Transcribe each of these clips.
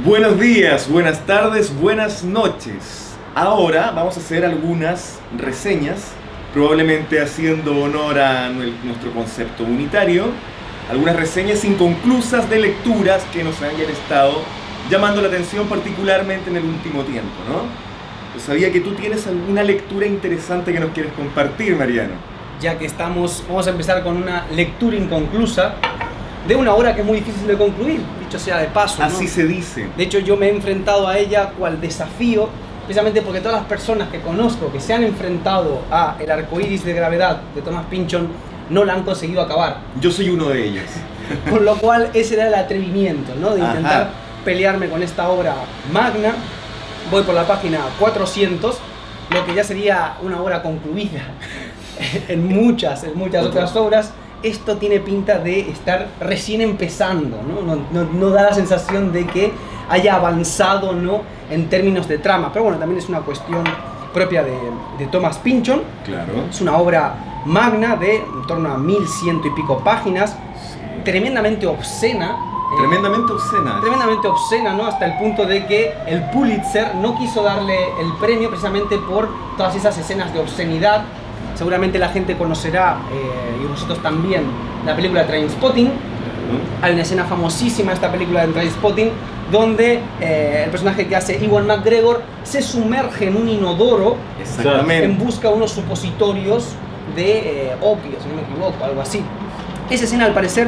Buenos días, buenas tardes, buenas noches. Ahora vamos a hacer algunas reseñas, probablemente haciendo honor a nuestro concepto unitario, algunas reseñas inconclusas de lecturas que nos hayan estado llamando la atención particularmente en el último tiempo, ¿no? Yo sabía que tú tienes alguna lectura interesante que nos quieres compartir, Mariano. Ya que vamos a empezar con una lectura inconclusa de una obra que es muy difícil de concluir, dicho sea de paso, ¿no? Así se dice. De hecho, yo me he enfrentado a ella cual desafío, precisamente porque todas las personas que conozco que se han enfrentado a El arcoíris de gravedad de Thomas Pynchon no la han conseguido acabar. Yo soy uno de ellos. Con lo cual, ese era el atrevimiento, ¿no? De intentar pelearme con esta obra magna. Voy por la página 400, lo que ya sería una obra concluida en muchas otras obras. Esto tiene pinta de estar recién empezando, ¿no? No da la sensación de que haya avanzado, ¿no?, en términos de trama, pero bueno, también es una cuestión propia de Thomas Pynchon. Claro. Es una obra magna de en torno a 1100 y pico páginas, sí. Tremendamente obscena. Tremendamente obscena. Tremendamente obscena, ¿no? Hasta el punto de que el Pulitzer no quiso darle el premio precisamente por todas esas escenas de obscenidad. Seguramente la gente conocerá, y vosotros también, la película Trainspotting. Hay una escena famosísima de esta película de Trainspotting donde el personaje que hace Ewan McGregor se sumerge en un inodoro en busca de unos supositorios de opio, si no me equivoco, algo así. Esa escena, al parecer,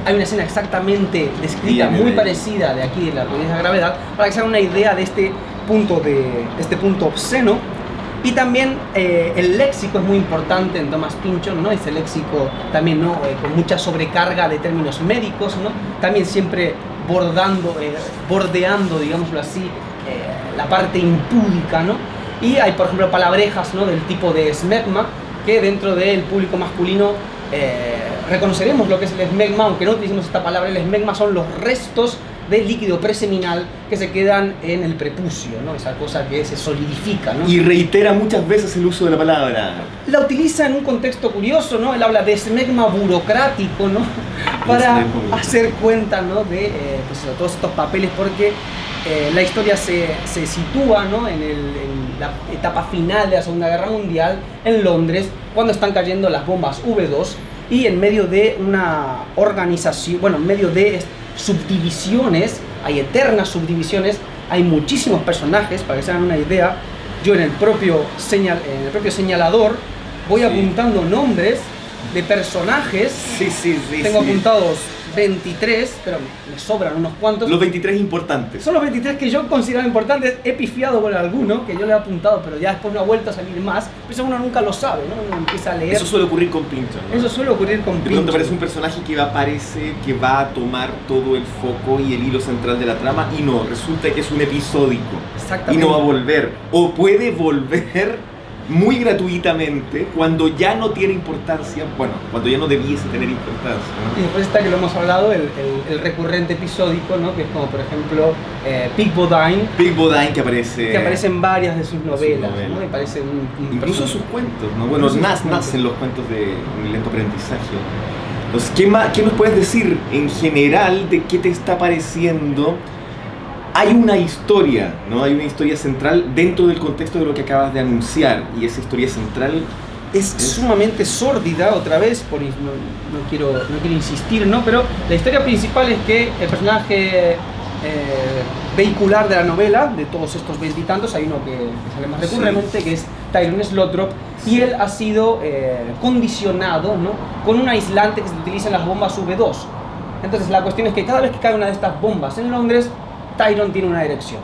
hay una escena exactamente descrita, muy parecida de aquí, de la arcoíris de gravedad, para que se hagan una idea de este punto obsceno. Y también el léxico es muy importante en Thomas Pynchon, ¿no? Ese léxico también, ¿no? Con mucha sobrecarga de términos médicos, ¿no? También siempre bordeando, digámoslo así, la parte impúdica, ¿no? Y hay, por ejemplo, palabrejas, ¿no?, del tipo de smegma, que dentro del público masculino reconoceremos lo que es el smegma, aunque no utilicemos esta palabra. El smegma son los restos del líquido preseminal que se quedan en el prepucio, ¿no? Esa cosa que se solidifica, ¿no? Y reitera muchas veces el uso de la palabra. La utiliza en un contexto curioso, ¿no? Él habla de smegma burocrático, ¿no? Para hacer cuenta, ¿no?, de todos estos papeles, porque la historia se sitúa, ¿no?, en la etapa final de la Segunda Guerra Mundial, en Londres, cuando están cayendo las bombas V2, y en medio de una organización, bueno, en medio de subdivisiones, hay eternas subdivisiones, hay muchísimos personajes. Para que se hagan una idea, yo en el propio señalador voy apuntando nombres de personajes. Tengo apuntados 23, pero me sobran unos cuantos. Los 23 importantes. Son los 23 que yo considero importantes. He pifiado con alguno que yo le he apuntado, pero ya después no ha vuelto a salir más. Pero eso uno nunca lo sabe, ¿no? Uno empieza a leer. Eso suele ocurrir con Pynchon, ¿no? Eso suele ocurrir con Pynchon. Te parece un personaje que aparece, que va a tomar todo el foco y el hilo central de la trama, y no, resulta que es un episódico. Exactamente. Y no va a volver. O puede volver muy gratuitamente cuando ya no tiene importancia, bueno, cuando ya no debiese tener importancia, ¿no? Y después está, que lo hemos hablado, el recurrente episódico, ¿no?, que es como, por ejemplo, Pig Bodine, que aparece en varias de sus novelas, ¿no? Me parece incluso sus cuentos, ¿no? Bueno, nacen los cuentos de Un lento aprendizaje. Entonces, ¿qué nos puedes decir en general de qué te está pareciendo? Hay una historia, ¿no? Hay una historia central dentro del contexto de lo que acabas de anunciar, y esa historia central es sumamente sórdida, otra vez, no quiero insistir, ¿no? Pero la historia principal es que el personaje vehicular de la novela, de todos estos veintitantos, hay uno que sale más recurrentemente, que es Tyrone Slothrop, y él ha sido condicionado, ¿no?, con un aislante que se utiliza en las bombas V2. Entonces la cuestión es que cada vez que cae una de estas bombas en Londres, Tyrone tiene una erección.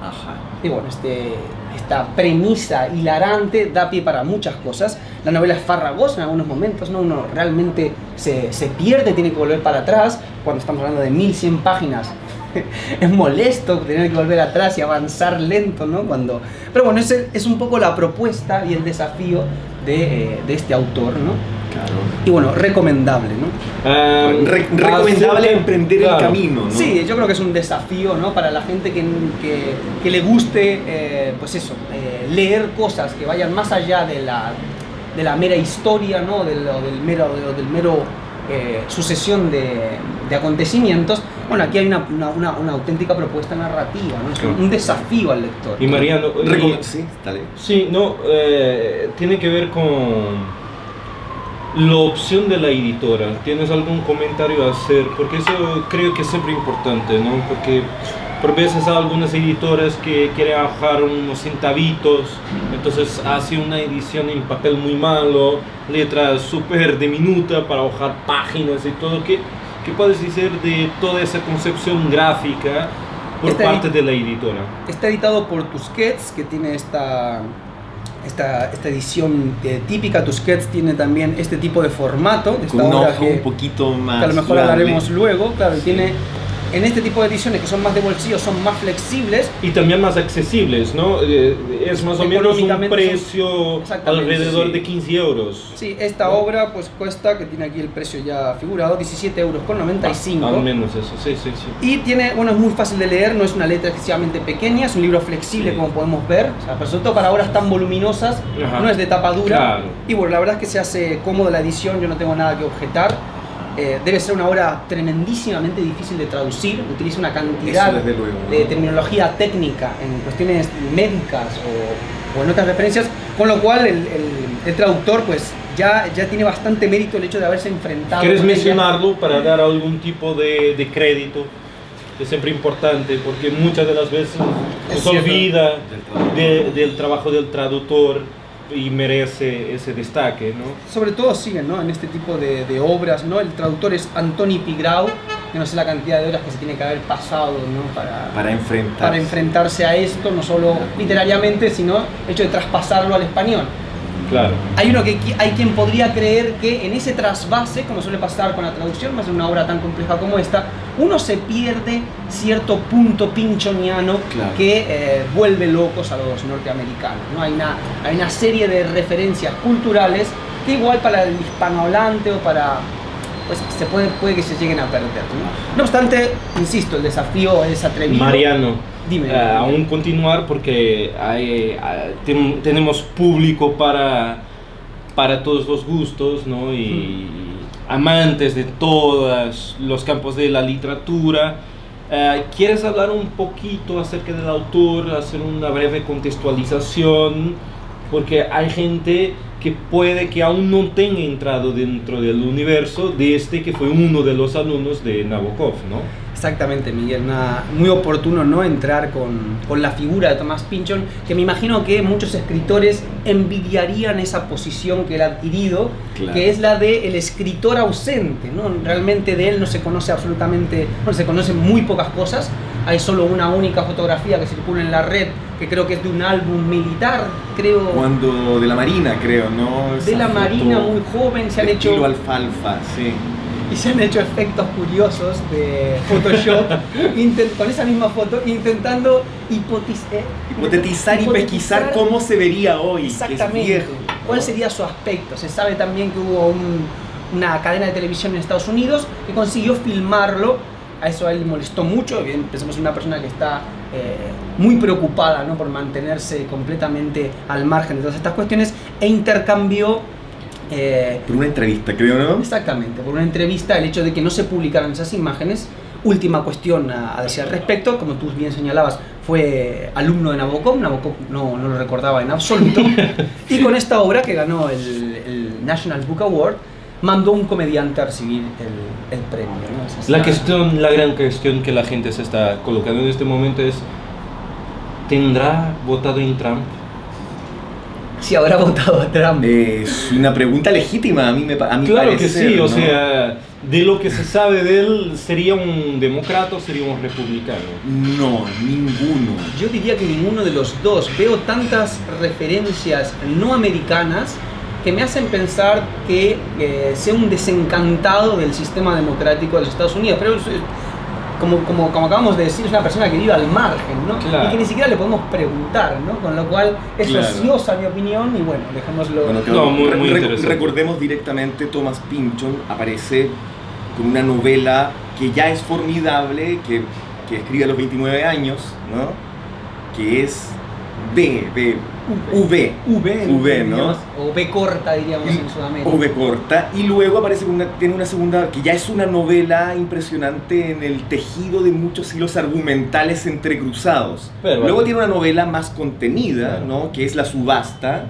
Ajá. Y bueno, esta premisa hilarante da pie para muchas cosas. La novela es farragosa en algunos momentos, ¿no? Uno realmente se pierde, tiene que volver para atrás. Cuando estamos hablando de 1100 páginas, es molesto tener que volver atrás y avanzar lento, ¿no? Pero bueno, es un poco la propuesta y el desafío de este autor, ¿no? Claro. Y bueno, recomendable, ¿no? Recomendable emprender el camino, ¿no? Sí, yo creo que es un desafío, ¿no?, para la gente que le guste, leer cosas que vayan más allá de la mera historia, ¿no?, del mero sucesión de acontecimientos. Bueno, aquí hay una auténtica propuesta narrativa, ¿no? Es un desafío al lector. Y Mariano, sí, dale. Sí, no, tiene que ver con la opción de la editora. ¿Tienes algún comentario a hacer? Porque eso creo que es siempre importante, ¿no? Porque por veces hay algunas editoras que quieren ahorrar unos centavitos, entonces hace una edición en papel muy malo, letras súper diminuta para ahorrar páginas y todo. ¿Qué puedes decir de toda esa concepción gráfica por parte de la editora? Está editado por Tusquets, que tiene esta edición típica. Tusquets tiene también este tipo de formato, de esta con obra hoja un poquito más que a lo mejor grande. hablaremos luego. Claro, tiene en este tipo de ediciones que son más de bolsillo, son más flexibles y también más accesibles, ¿no? Es más o menos un precio alrededor de 15 euros. Sí, esta obra pues cuesta, que tiene aquí el precio ya figurado, 17,95 €. Al menos eso, sí. Y tiene, bueno, es muy fácil de leer, no es una letra excesivamente pequeña, es un libro flexible, como podemos ver, o sea, pero sobre todo para obras tan voluminosas, no es de tapa dura. Claro. Y bueno, la verdad es que se hace cómodo la edición, yo no tengo nada que objetar. Debe ser una obra tremendísimamente difícil de traducir, utiliza una cantidad de terminología técnica en cuestiones médicas o en otras referencias, con lo cual el traductor pues ya tiene bastante mérito el hecho de haberse enfrentado. ¿Quieres mencionarlo para dar algún tipo de crédito? Es siempre importante porque muchas de las veces se olvida del trabajo del traductor y merece ese destaque, ¿no? Sobre todo siguen, ¿no? En este tipo de obras, ¿no? El traductor es Antoni Pigrau, que no sé la cantidad de horas que se tiene que haber pasado, ¿no? Para enfrentarse a esto, no solo literariamente, sino el hecho de traspasarlo al español. Claro. Hay quien podría creer que en ese trasvase, como suele pasar con la traducción, más en una obra tan compleja como esta, uno se pierde cierto punto pinchoniano que vuelve locos a los norteamericanos, ¿no? Hay una serie de referencias culturales que igual para el hispanohablante o para... pues puede que se lleguen a perder, ¿no? No obstante, insisto, el desafío es atrevido. Mariano, dime. Aún continuar porque tenemos público para todos los gustos, ¿no? Y amantes de todos los campos de la literatura. ¿Quieres hablar un poquito acerca del autor, hacer una breve contextualización? Porque hay gente que puede que aún no tenga entrado dentro del universo de este que fue uno de los alumnos de Nabokov, ¿no? Exactamente, Miguel, muy oportuno, ¿no? Entrar con la figura de Tomás Pynchon, que me imagino que muchos escritores envidiarían esa posición que él ha adquirido, que es la de el escritor ausente, ¿no? Realmente de él no se conoce absolutamente, bueno, se conocen muy pocas cosas. Hay solo una única fotografía que circula en la red, que creo que es de un álbum militar, creo. Cuando de la Marina, creo, ¿no? De la Marina, muy joven, se han hecho... Estilo alfalfa, sí. Y se han hecho efectos curiosos de Photoshop con esa misma foto, intentando hipotetizar y pesquisar cómo se vería hoy. Exactamente. Que es viejo, ¿no? ¿Cuál sería su aspecto? Se sabe también que hubo una cadena de televisión en Estados Unidos que consiguió filmarlo. A eso a él le molestó mucho. Pensamos en una persona que está muy preocupada, ¿no? Por mantenerse completamente al margen de todas estas cuestiones, e intercambió por una entrevista, creo, ¿no? Exactamente, por una entrevista, el hecho de que no se publicaran esas imágenes. Última cuestión a decir al respecto, como tú bien señalabas, fue alumno de Nabokov no lo recordaba en absoluto, y con esta obra que ganó el National Book Award, mandó un comediante a recibir el premio, ¿no? La gran cuestión que la gente se está colocando en este momento es: ¿tendrá votado en Trump? Si habrá votado a Trump. Es una pregunta legítima, a mí claro parecer, que sí, ¿no? O sea, de lo que se sabe de él, ¿sería un demócrata o sería un republicano? No, ninguno. Yo diría que ninguno de los dos. Veo tantas referencias no americanas que me hacen pensar que sea un desencantado del sistema democrático de los Estados Unidos. Pero como acabamos de decir, es una persona que vive al margen, ¿no? Claro. Y que ni siquiera le podemos preguntar, ¿no? Con lo cual es ociosa mi opinión y bueno, dejémoslo. Bueno, no, muy interesante. Recordemos directamente, Tomás Pynchon aparece con una novela que ya es formidable, que escribe a los 29 años, ¿no? Que es V, ¿no? O V corta, diríamos, en Sudamérica. O V corta, y luego aparece tiene una segunda, que ya es una novela impresionante en el tejido de muchos hilos argumentales entrecruzados. Luego tiene una novela más contenida, ¿no? Que es La subasta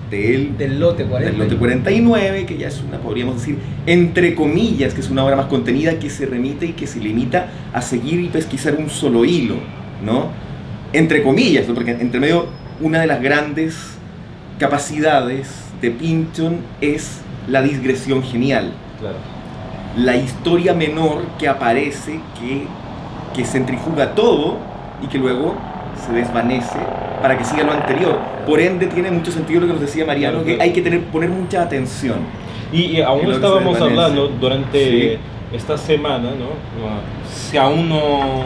del lote 49, que ya es una, podríamos decir, entre comillas, que es una obra más contenida que se remite y que se limita a seguir y pesquisar un solo hilo, ¿no? Entre comillas, ¿no? Porque entre medio una de las grandes capacidades de Pynchon es la digresión genial. Claro. La historia menor que aparece, que centrifuga todo y que luego se desvanece para que siga lo anterior. Por ende tiene mucho sentido lo que nos decía Mariano, que hay que poner mucha atención. Y aún estábamos hablando durante esta semana, ¿no? Si aún no,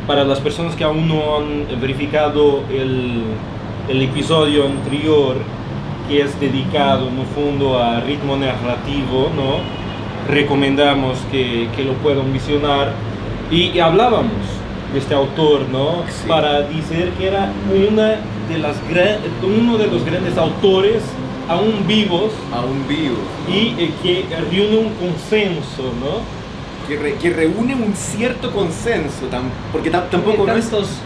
para las personas que aún no han verificado el episodio anterior, que es dedicado en el fondo a ritmo narrativo, ¿no? Recomendamos que lo puedan visionar, y hablábamos de este autor, ¿no? Sí. Para decir que era uno de los grandes autores aún vivos y que reúne un consenso, ¿no? Que reúne un cierto consenso, porque tampoco tantos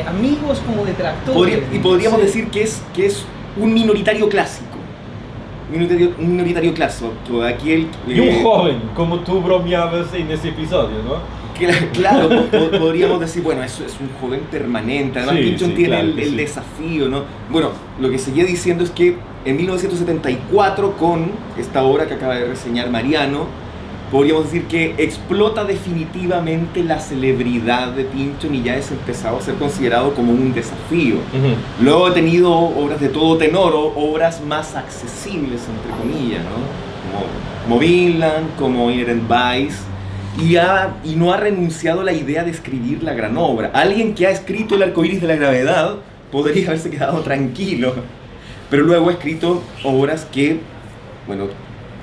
amigos como detractores. Podríamos decir que es un minoritario clásico. Un minoritario clásico. Y un joven, como tú bromeabas en ese episodio, ¿no? Claro, podríamos decir, bueno, eso es un joven permanente. Además, Pynchon tiene claro el desafío, ¿no? Bueno, lo que seguía diciendo es que en 1974, con esta obra que acaba de reseñar Mariano, podríamos decir que explota definitivamente la celebridad de Pynchon y ya es empezado a ser considerado como un desafío. Luego ha tenido obras de todo tenor, obras más accesibles, entre comillas, ¿no? Como Vinland, como Inherent Vice. Y no ha renunciado a la idea de escribir la gran obra. Alguien que ha escrito El arcoíris de la gravedad podría haberse quedado tranquilo, pero luego ha escrito obras que, bueno,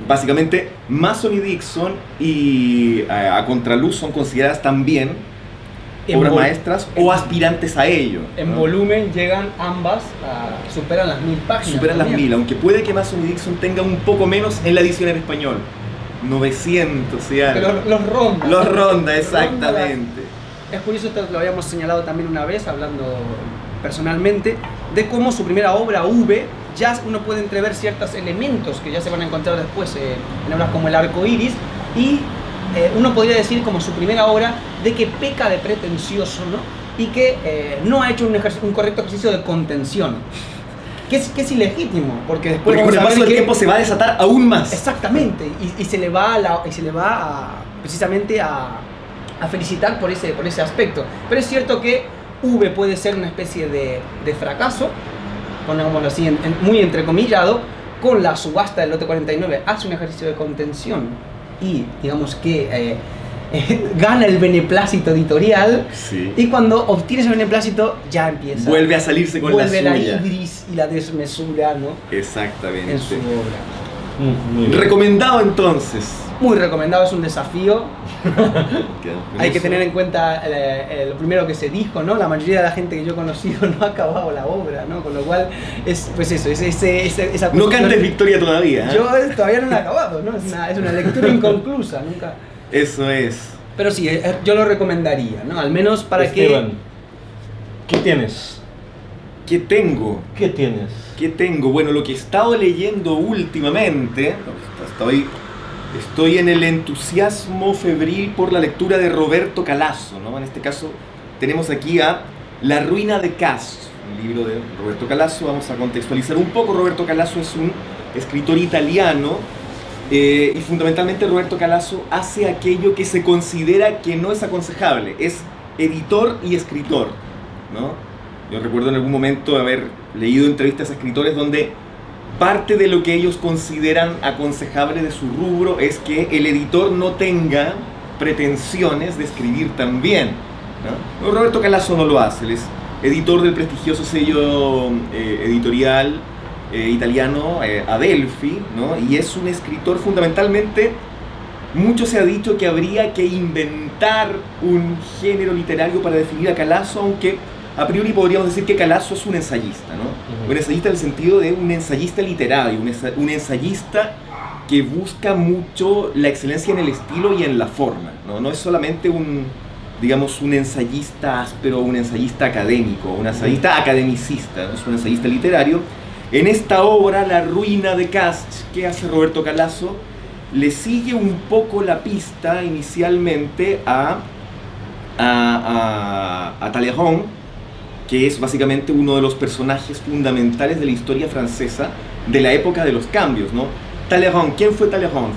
básicamente Mason y Dixon y A Contraluz son consideradas también obras maestras o aspirantes a ello. En volumen llegan ambas, superan las 1000 páginas. Superan las 1000, aunque puede que Mason y Dixon tengan un poco menos en la edición en español. 900, pero los ronda, exactamente. Es curioso, esto lo habíamos señalado también una vez, hablando personalmente, de cómo su primera obra, V, ya uno puede entrever ciertos elementos que ya se van a encontrar después en obras como El arcoíris, y uno podría decir como su primera obra de que peca de pretencioso, ¿no? Y que no ha hecho un correcto ejercicio de contención. Que es ilegítimo, porque después con el paso del tiempo se va a desatar aún más. Exactamente, y se le va precisamente a felicitar por ese aspecto. Pero es cierto que V puede ser una especie de fracaso, pongámoslo así, muy entrecomillado. Con La subasta del lote 49 hace un ejercicio de contención y digamos que gana el beneplácito editorial, y cuando obtiene ese beneplácito ya empieza. Vuelve a salirse con la suya. Vuelve la ibris y la desmesura, ¿no? Exactamente. En su obra. Muy recomendado entonces. Muy recomendado, es un desafío. Hay que tener en cuenta lo primero que se dijo, ¿no? La mayoría de la gente que yo he conocido no ha acabado la obra, ¿no? Con lo cual, es esa no cantes victoria todavía, ¿eh? Yo todavía no la he acabado, ¿no? Es una lectura inconclusa, nunca. Eso es. Pero sí, yo lo recomendaría, ¿no? Al menos para Esteban, ¿qué tienes? ¿Qué tengo? ¿Qué tienes? ¿Qué tengo? Bueno, lo que he estado leyendo últimamente, estoy en el entusiasmo febril por la lectura de Roberto Calasso, ¿no? En este caso tenemos aquí a La ruina de Castro, un libro de Roberto Calasso. Vamos a contextualizar un poco. Roberto Calasso es un escritor italiano, y fundamentalmente Roberto Calasso hace aquello que se considera que no es aconsejable: es editor y escritor, ¿no? Yo recuerdo en algún momento haber leído entrevistas a escritores donde parte de lo que ellos consideran aconsejable de su rubro es que el editor no tenga pretensiones de escribir tan bien, ¿no? Roberto Calasso no lo hace. Él es editor del prestigioso sello editorial italiano Adelphi, ¿no? Y es un escritor fundamentalmente. Mucho se ha dicho que habría que inventar un género literario para definir a Calasso, aunque a priori podríamos decir que Calasso es un ensayista, ¿no? Un ensayista en el sentido de un ensayista literario, un ensayista que busca mucho la excelencia en el estilo y en la forma, ¿no? No es solamente un ensayista áspero, un ensayista académico, un ensayista academicista, ¿no? Es un ensayista literario. En esta obra, La ruina de Castres, que hace Roberto Calasso, le sigue un poco la pista inicialmente a Talleyrand, que es básicamente uno de los personajes fundamentales de la historia francesa de la época de los cambios, ¿no? Talleyrand, ¿quién fue Talleyrand?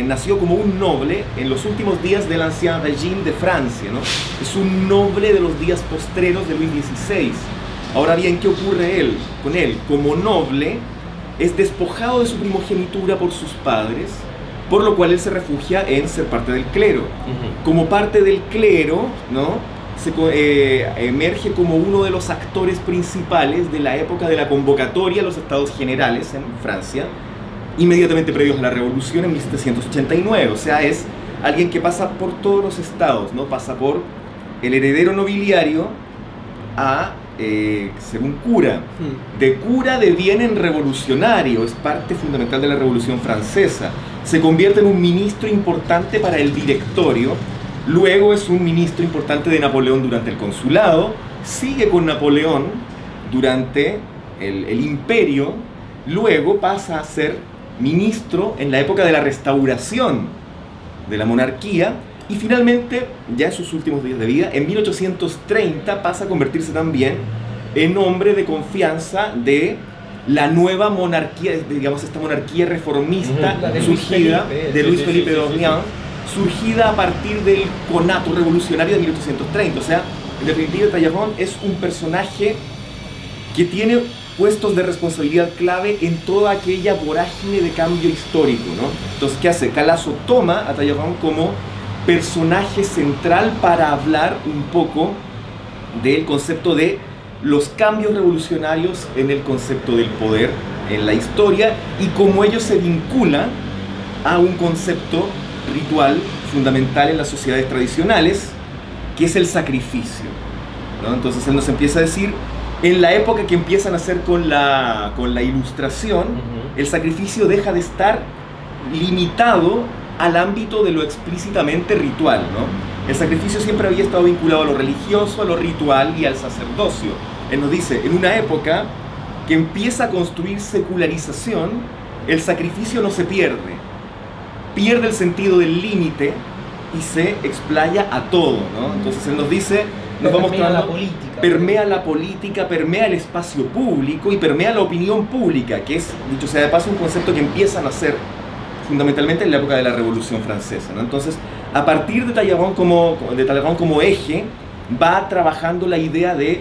Nació como un noble en los últimos días del Ancien Régime de Francia, ¿no? Es un noble de los días postreros de Luis XVI. Ahora bien, ¿qué ocurre con él? Como noble, es despojado de su primogenitura por sus padres, por lo cual él se refugia en ser parte del clero. Como parte del clero, ¿no? Emerge como uno de los actores principales de la época de la convocatoria a los Estados Generales en Francia, inmediatamente previos a la Revolución en 1789. O sea, es alguien que pasa por todos los estados, ¿no? Pasa por el heredero nobiliario a ser un cura. De cura deviene en revolucionario, es parte fundamental de la Revolución Francesa. Se convierte en un ministro importante para el directorio. Luego es un ministro importante de Napoleón durante el consulado, sigue con Napoleón durante el imperio, luego pasa a ser ministro en la época de la restauración de la monarquía y finalmente, ya en sus últimos días de vida, en 1830 pasa a convertirse también en hombre de confianza de la nueva monarquía, digamos esta monarquía reformista surgida de Luis Felipe de Orleans, surgida a partir del conato revolucionario de 1830. O sea, en definitiva, Talleyrand es un personaje que tiene puestos de responsabilidad clave en toda aquella vorágine de cambio histórico, ¿no? Entonces, ¿qué hace? Calasso toma a Talleyrand como personaje central para hablar un poco del concepto de los cambios revolucionarios en el concepto del poder en la historia y cómo ello se vincula a un concepto ritual fundamental en las sociedades tradicionales, que es el sacrificio, ¿no? Entonces él nos empieza a decir, en la época que empiezan a hacer con la Ilustración, el sacrificio deja de estar limitado al ámbito de lo explícitamente ritual, ¿no? El sacrificio siempre había estado vinculado a lo religioso, a lo ritual y al sacerdocio. Él nos dice, en una época que empieza a construir secularización, el sacrificio no se pierde el sentido del límite y se explaya a todo, ¿no? Entonces él nos dice, nos va mostrando, permea la política, permea el espacio público y permea la opinión pública, que es, dicho sea de paso, un concepto que empieza a nacer fundamentalmente en la época de la Revolución Francesa, ¿no? Entonces, a partir de Talleyrand como eje, va trabajando la idea de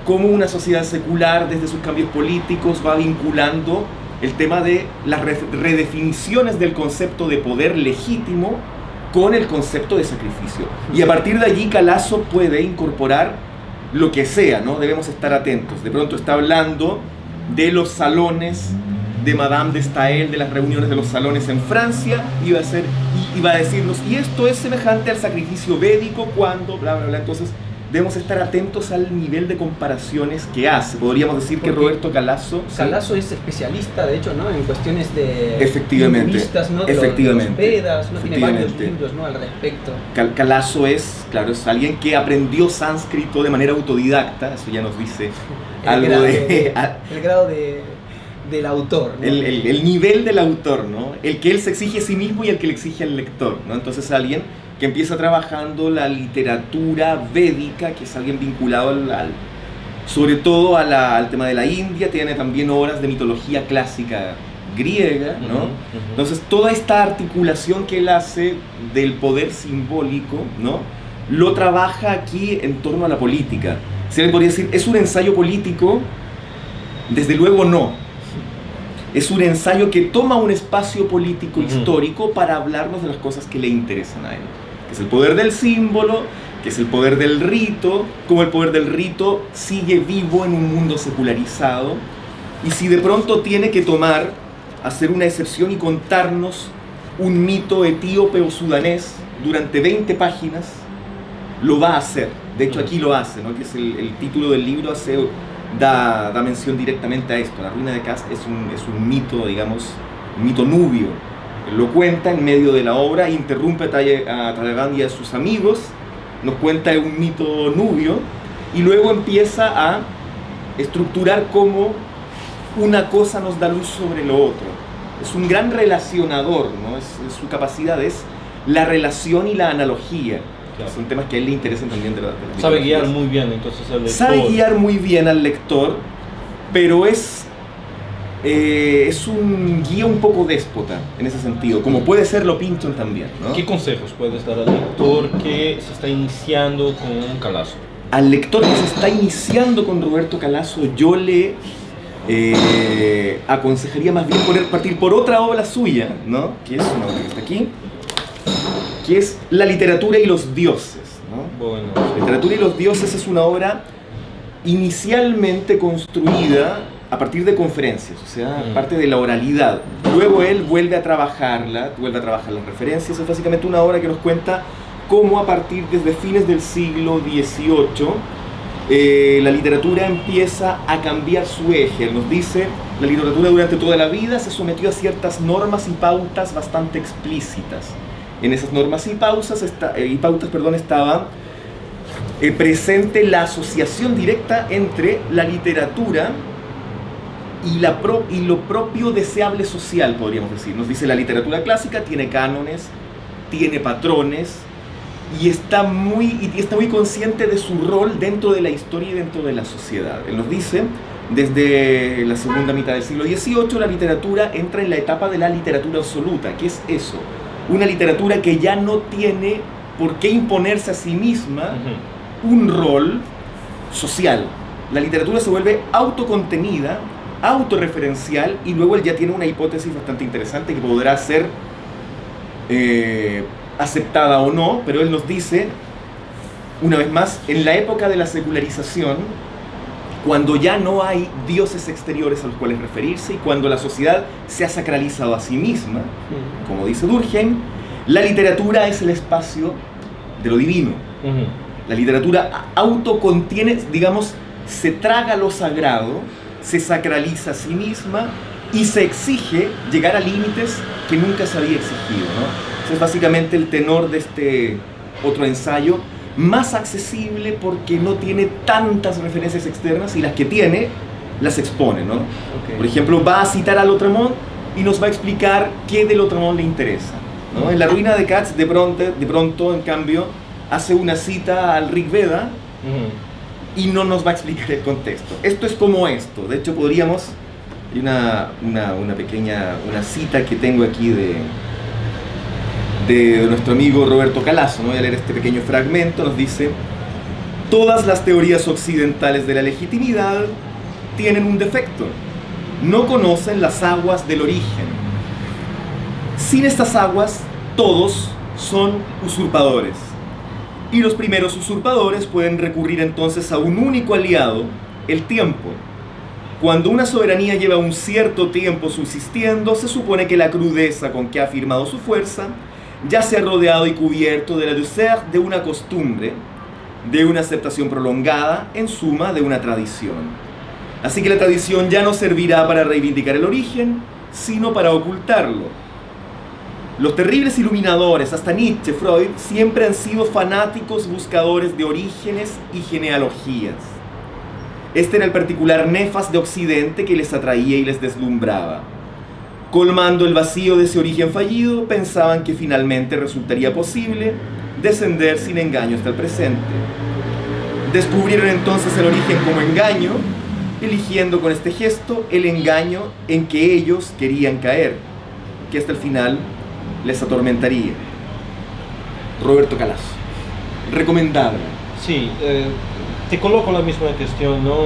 cómo una sociedad secular, desde sus cambios políticos, va vinculando el tema de las redefiniciones del concepto de poder legítimo con el concepto de sacrificio. Y a partir de allí Calasso puede incorporar lo que sea, ¿no? Debemos estar atentos. De pronto está hablando de los salones de Madame de Staël, de las reuniones de los salones en Francia, y va a decirnos, y esto es semejante al sacrificio védico cuando, bla, bla, bla. Entonces, debemos estar atentos al nivel de comparaciones que hace. Podríamos decir que Roberto Calasso... Calasso es especialista, de hecho, ¿no? En cuestiones de... Efectivamente. Lingüistas, ¿no? Efectivamente. De los Vedas, ¿no? Tiene varios libros, ¿no? Al respecto. Calasso es alguien que aprendió sánscrito de manera autodidacta, eso ya nos dice algo de... El grado del autor, ¿no? El nivel del autor, ¿no? El que él se exige a sí mismo y el que le exige al lector, ¿no? Entonces alguien que empieza trabajando la literatura védica, que es alguien vinculado sobre todo al tema de la India, tiene también obras de mitología clásica griega, ¿no? Entonces toda esta articulación que él hace del poder simbólico, ¿no? Lo trabaja aquí en torno a la política. Se le podría decir, ¿es un ensayo político? Desde luego no. Es un ensayo que toma un espacio político histórico para hablarnos de las cosas que le interesan a él, que es el poder del símbolo, que es el poder del rito, cómo el poder del rito sigue vivo en un mundo secularizado, y si de pronto tiene que hacer una excepción y contarnos un mito etíope o sudanés durante 20 páginas, lo va a hacer. De hecho, aquí lo hace, ¿no? Que es el título del libro, da mención directamente a esto. La ruina de Cast es un mito, digamos, un mito nubio. Él lo cuenta en medio de la obra, interrumpe a Talleyrand y a sus amigos, nos cuenta un mito nubio y luego empieza a estructurar cómo una cosa nos da luz sobre lo otro. Es un gran relacionador, ¿no? Su capacidad es la relación y la analogía. Claro. Son temas que a él le interesan también de la sabe guiar muy bien entonces al lector. Sabe guiar muy bien al lector, pero es un guía un poco déspota en ese sentido, como puede serlo Pynchon también, ¿no? ¿Qué consejos puedes dar al lector que se está iniciando con Calasso? Al lector que se está iniciando con Roberto Calasso, yo le aconsejaría más bien partir por otra obra suya, ¿no? Que es una obra que está aquí, que es La literatura y los dioses, ¿no? Bueno, La literatura y los dioses es una obra inicialmente construida a partir de conferencias, o sea, parte de la oralidad. Luego él vuelve a trabajar las referencias. Es básicamente una obra que nos cuenta cómo a partir desde fines del siglo XVIII la literatura empieza a cambiar su eje. Él nos dice, la literatura durante toda la vida se sometió a ciertas normas y pautas bastante explícitas. En esas normas y pautas estaba presente la asociación directa entre la literatura y lo propio deseable social, podríamos decir. Nos dice, la literatura clásica tiene cánones, tiene patrones, y está muy consciente de su rol dentro de la historia y dentro de la sociedad. Él nos dice, desde la segunda mitad del siglo XVIII, la literatura entra en la etapa de la literatura absoluta. ¿Qué es eso? Una literatura que ya no tiene por qué imponerse a sí misma un rol social. La literatura se vuelve autocontenida, autorreferencial, y luego él ya tiene una hipótesis bastante interesante que podrá ser aceptada o no, pero él nos dice, una vez más, en la época de la secularización, cuando ya no hay dioses exteriores a los cuales referirse y cuando la sociedad se ha sacralizado a sí misma, como dice Durkheim, la literatura es el espacio de lo divino. La literatura autocontiene, digamos, se traga lo sagrado, se sacraliza a sí misma y se exige llegar a límites que nunca se había exigido, ¿no? Ese es básicamente el tenor de este otro ensayo, más accesible porque no tiene tantas referencias externas y las que tiene las expone, ¿no? Okay. Por ejemplo, va a citar a Lautréamont y nos va a explicar qué de Lautréamont le interesa, ¿no? En La ruina de Cats, de pronto, en cambio, hace una cita al Rig Veda y no nos va a explicar el contexto. Esto es como esto. De hecho, podríamos... Hay una pequeña cita que tengo aquí de nuestro amigo Roberto Calasso, ¿no? Voy a leer este pequeño fragmento. Nos dice: todas las teorías occidentales de la legitimidad tienen un defecto. No conocen las aguas del origen. Sin estas aguas, todos son usurpadores. Y los primeros usurpadores pueden recurrir entonces a un único aliado, el tiempo. Cuando una soberanía lleva un cierto tiempo subsistiendo, se supone que la crudeza con que ha afirmado su fuerza ya se ha rodeado y cubierto de la douceur de una costumbre, de una aceptación prolongada, en suma, de una tradición. Así que la tradición ya no servirá para reivindicar el origen, sino para ocultarlo. Los terribles iluminadores, hasta Nietzsche, Freud, siempre han sido fanáticos buscadores de orígenes y genealogías. Este era el particular nefas de Occidente que les atraía y les deslumbraba. Colmando el vacío de ese origen fallido, pensaban que finalmente resultaría posible descender sin engaño hasta el presente. Descubrieron entonces el origen como engaño, eligiendo con este gesto el engaño en que ellos querían caer, que hasta el final les atormentaría. Roberto Calasso. Recomendable. Sí, te coloco la misma cuestión, ¿no?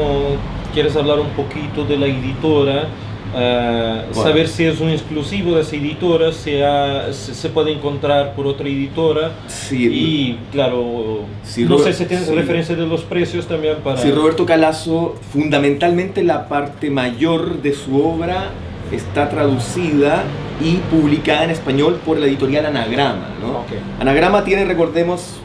¿Quieres hablar un poquito de la editora? Bueno. Saber si es un exclusivo de esa editora, se puede encontrar por otra editora. Sí, y claro, sí, no sé si tienes referencia de los precios también para... Sí, Roberto Calasso, fundamentalmente la parte mayor de su obra está traducida y publicada en español por la editorial Anagrama, ¿no? Okay. Anagrama tiene, recordemos,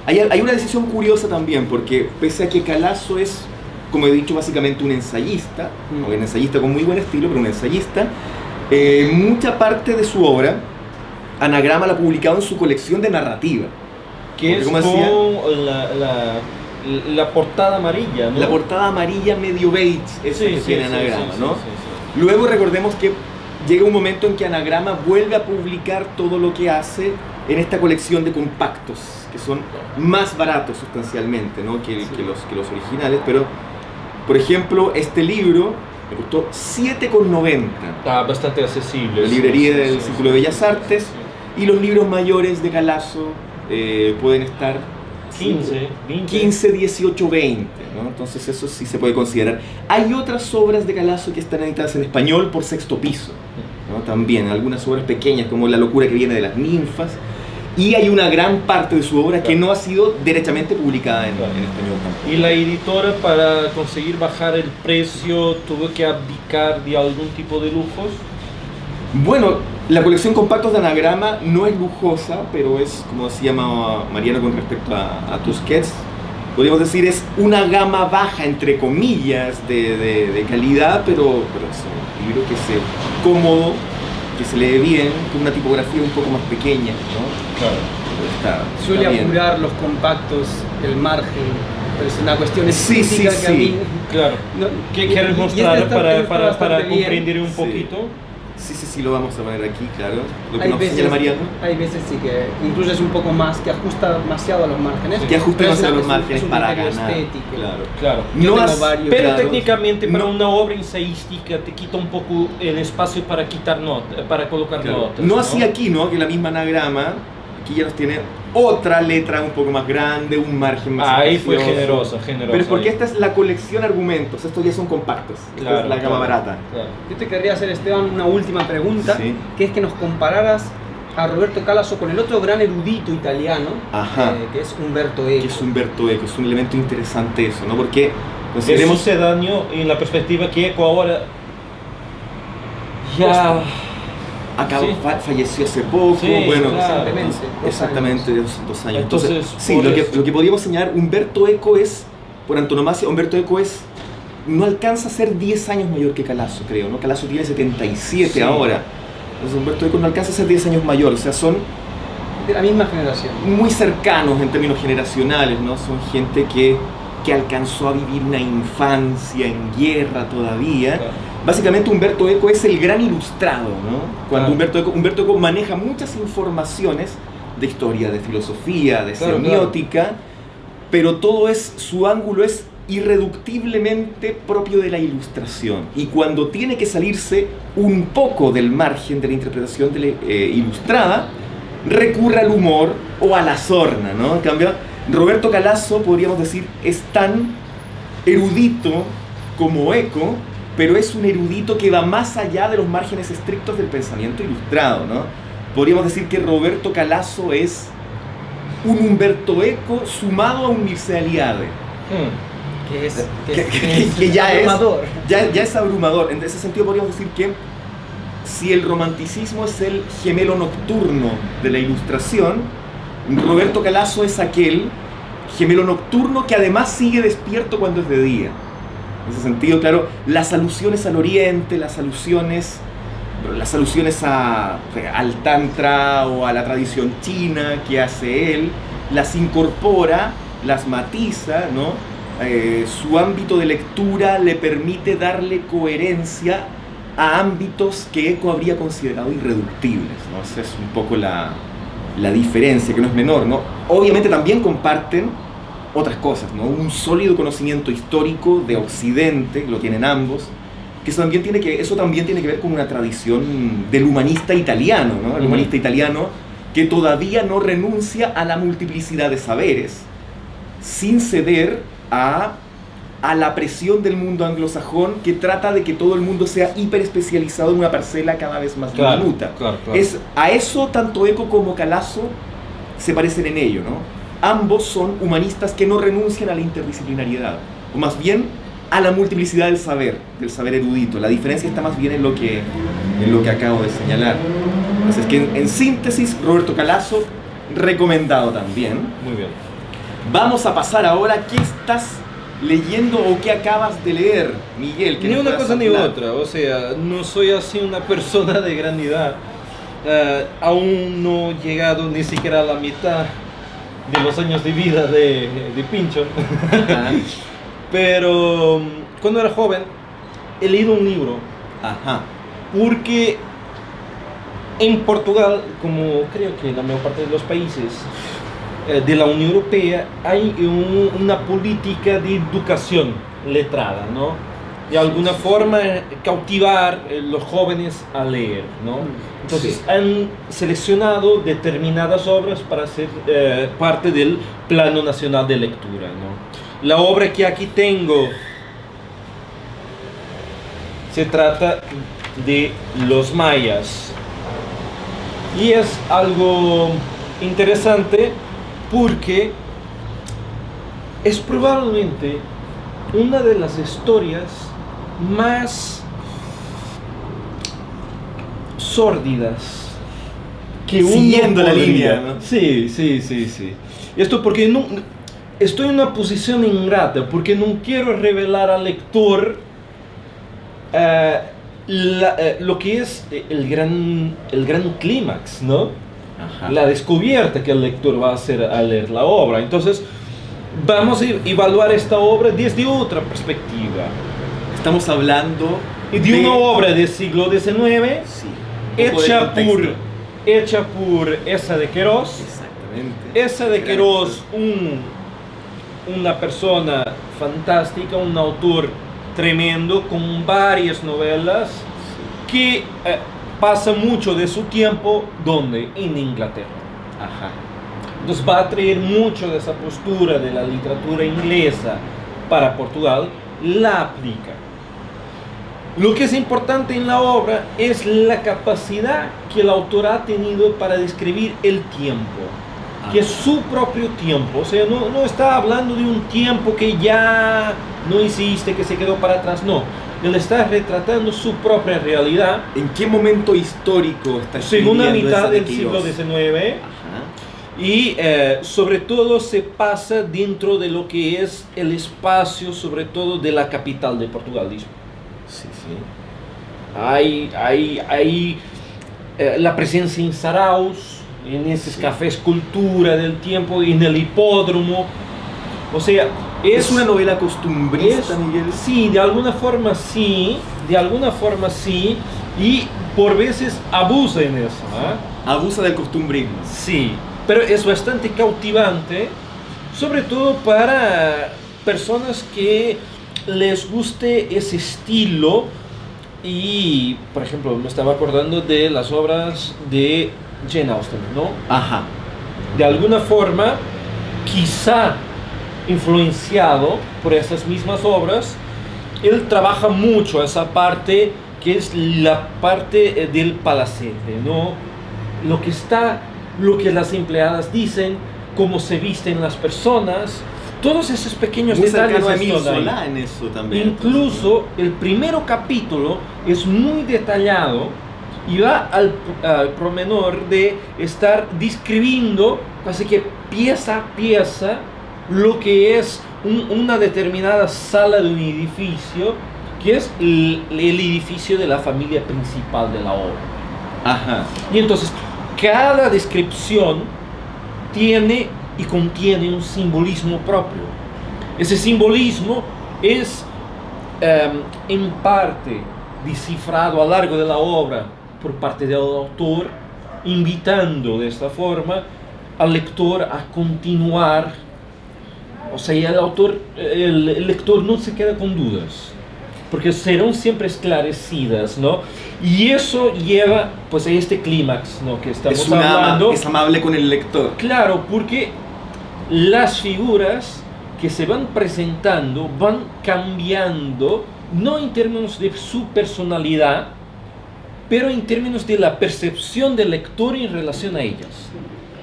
Hay una decisión curiosa también, porque pese a que Calasso es, como he dicho, básicamente un ensayista, o un ensayista con muy buen estilo, pero un ensayista, mucha parte de su obra, Anagrama la ha publicado en su colección de narrativa. Que es como con decía, la portada amarilla, ¿no? la portada amarilla medio beige, esa que tiene Anagrama, ¿no? Luego recordemos que llega un momento en que Anagrama vuelve a publicar todo lo que hace en esta colección de compactos, que son más baratos sustancialmente, ¿no? que los originales, pero por ejemplo este libro me costó 7,90. Bastante accesible. La librería del Círculo de Bellas Artes, y los libros mayores de Calasso pueden estar 15, 20. 15, 18, 20, ¿no? Entonces eso sí se puede considerar. Hay otras obras de Calasso que están editadas en español por Sexto Piso, ¿no? También algunas obras pequeñas como La locura que viene de las ninfas, y hay una gran parte de su obra que no ha sido derechamente publicada en español tampoco. Y la editora, para conseguir bajar el precio, tuvo que abdicar de algún tipo de lujos. Bueno, la colección compactos de Anagrama no es lujosa, pero es, como decía Mariano con respecto a Tusquets, podríamos decir es una gama baja, entre comillas, de calidad, pero es un libro que es cómodo, que se lee bien, con una tipografía un poco más pequeña, ¿no? Claro. Suele bien. apurar los compactos, el margen, pero es una cuestión Sí, estética sí, que a mí... Claro. No, ¿Qué quieres y mostrar este está para bastante bien. comprender un Sí. poquito? Sí, lo vamos a poner aquí, claro. Lo que Hay nos veces, señala Mariano. hay veces sí que incluso es un poco más, que ajusta demasiado a los márgenes. Que ajusta pero es demasiado una- los márgenes es un para criterio ganar. estético. Claro. Yo tengo has- varios. Pero claro, técnicamente para no- una obra ensayística te quita un poco el espacio para quitar notas, para colocar claro. notas. No así aquí, ¿no? Que la misma Anagrama, aquí ya nos tiene otra letra un poco más grande, un margen más Ahí fue espacioso. generosa. Pero es porque ahí. esta es la colección argumentos, estos ya son compactos. Esta es la gama barata. Claro. Yo te querría hacer, Esteban, una última pregunta, Sí. que es que nos compararas a Roberto Calasso con el otro gran erudito italiano, Ajá. que es Umberto Eco. Que es Umberto Eco, es un elemento interesante eso, ¿no? Porque Es consideremos... sucedáneo en la perspectiva que Eco ahora ya... Acabó, Sí. Falleció hace poco, Sí, bueno, claro. Recientemente, exactamente, 2 años. Entonces, sí, por lo que eso. podríamos señalar, Umberto Eco es, por antonomasia, Umberto Eco es, no alcanza a ser 10 años mayor que Calasso, creo, ¿no? Calasso tiene 77 Sí. ahora, entonces Umberto Eco no alcanza a ser 10 años mayor, o sea, son De la misma generación. muy cercanos en términos generacionales, ¿no? Son gente que alcanzó a vivir una infancia en guerra todavía. Claro. Básicamente Umberto Eco es el gran ilustrado, ¿no? Cuando Claro. Umberto Eco maneja muchas informaciones de historia, de filosofía, de Claro, semiótica, pero todo su ángulo es irreductiblemente propio de la ilustración. Y cuando tiene que salirse un poco del margen de la interpretación ilustrada, recurre al humor o a la sorna, ¿no? En cambio, Roberto Calasso, podríamos decir, es tan erudito como Eco, pero es un erudito que va más allá de los márgenes estrictos del pensamiento ilustrado, ¿no? Podríamos decir que Roberto Calasso es un Umberto Eco sumado a un Mircea Eliade, que ya abrumador. ya es abrumador. En ese sentido podríamos decir que si el romanticismo es el gemelo nocturno de la ilustración, Roberto Calasso es aquel gemelo nocturno que además sigue despierto cuando es de día. En ese sentido, claro, las alusiones al oriente, las alusiones al tantra o a la tradición china que hace él, las incorpora, las matiza, ¿no? Su ámbito de lectura le permite darle coherencia a ámbitos que Eco habría considerado irreductibles, ¿no? Esa es un poco la diferencia, que no es menor, ¿no? Obviamente también comparten otras cosas, ¿no? Un sólido conocimiento histórico de Occidente, lo tienen ambos, que eso también tiene que ver con una tradición del humanista italiano, ¿no? El humanista italiano que todavía no renuncia a la multiplicidad de saberes, sin ceder a la presión del mundo anglosajón que trata de que todo el mundo sea hiperespecializado en una parcela cada vez más diminuta. Claro. A eso tanto Eco como Calasso se parecen en ello, ¿no? Ambos son humanistas que no renuncian a la interdisciplinariedad, o más bien a la multiplicidad del saber erudito. La diferencia está más bien en lo que acabo de señalar. Así es que en síntesis, Roberto Calasso recomendado también. Muy bien. Vamos a pasar ahora, ¿qué estás leyendo o qué acabas de leer, Miguel? Ni una cosa ni otra, o sea, no soy así una persona de gran edad. Aún no he llegado ni siquiera a la mitad de los años de vida de Pynchon. Pero cuando era joven he leído un libro. Ajá. Porque en Portugal, como creo que en la mayor parte de los países de la Unión Europea, hay una política de educación letrada, ¿no? De alguna forma cautivar a los jóvenes a leer, ¿no? Entonces han seleccionado determinadas obras para ser parte del Plano Nacional de Lectura, ¿no? La obra que aquí tengo se trata de los mayas y es algo interesante porque es probablemente una de las historias más sórdidas que uno siguiendo la podría. línea, ¿no? Sí. Esto porque no, estoy en una posición ingrata porque no quiero revelar al lector lo que es el gran clímax, ¿no? Ajá. La descubierta que el lector va a hacer al leer la obra. Entonces, vamos a evaluar esta obra desde otra perspectiva. Estamos hablando De una obra del siglo XIX, Sí. Un poco de hecha contexto. por Essa de Queiroz. Exactamente. Essa de Queiroz, una persona fantástica, un autor tremendo, con varias novelas, que pasa mucho de su tiempo, ¿dónde? En Inglaterra. Ajá. Entonces va a traer mucho de esa postura de la literatura inglesa para Portugal, la aplica. Lo que es importante en la obra es la capacidad que el autor ha tenido para describir el tiempo, que es su propio tiempo. O sea, no está hablando de un tiempo que ya no existe, que se quedó para atrás, no. Él está retratando su propia realidad. ¿En qué momento histórico está Segunda escribiendo mitad esa de del siglo Queiroz? XIX. Ajá. Y sobre todo se pasa dentro de lo que es el espacio, sobre todo de la capital de Portugal. Sí. Hay la presencia en Saraus, en esos cafés cultura del tiempo, en el hipódromo. O sea, ¿Es una novela costumbrista, Miguel? Sí, de alguna forma sí, y por veces abusa en eso, ¿eh? Abusa del costumbrismo. Sí, pero es bastante cautivante, sobre todo para personas que les guste ese estilo. Y, por ejemplo, me estaba acordando de las obras de Jane Austen, ¿no? Ajá. De alguna forma, quizá influenciado por esas mismas obras, él trabaja mucho esa parte que es la parte del palacete, ¿no? Lo que las empleadas dicen, cómo se visten las personas, todos esos pequeños Muy detalles cercano a Emile están ahí. Zola en eso también. Incluso el primer capítulo es muy detallado y va al promenor de estar describiendo casi que pieza a pieza lo que es una determinada sala de un edificio, que es el edificio de la familia principal de la obra. Ajá. Y entonces cada descripción tiene y contiene un simbolismo propio. Ese simbolismo es en parte descifrado a lo largo de la obra por parte del autor, invitando de esta forma al lector a continuar. O sea, el lector no se queda con dudas, porque serán siempre esclarecidas, ¿no? Y eso lleva pues a este clímax, ¿no?, que estamos hablando. Es amable con el lector. Claro, porque las figuras que se van presentando van cambiando, no en términos de su personalidad, pero en términos de la percepción del lector en relación a ellas.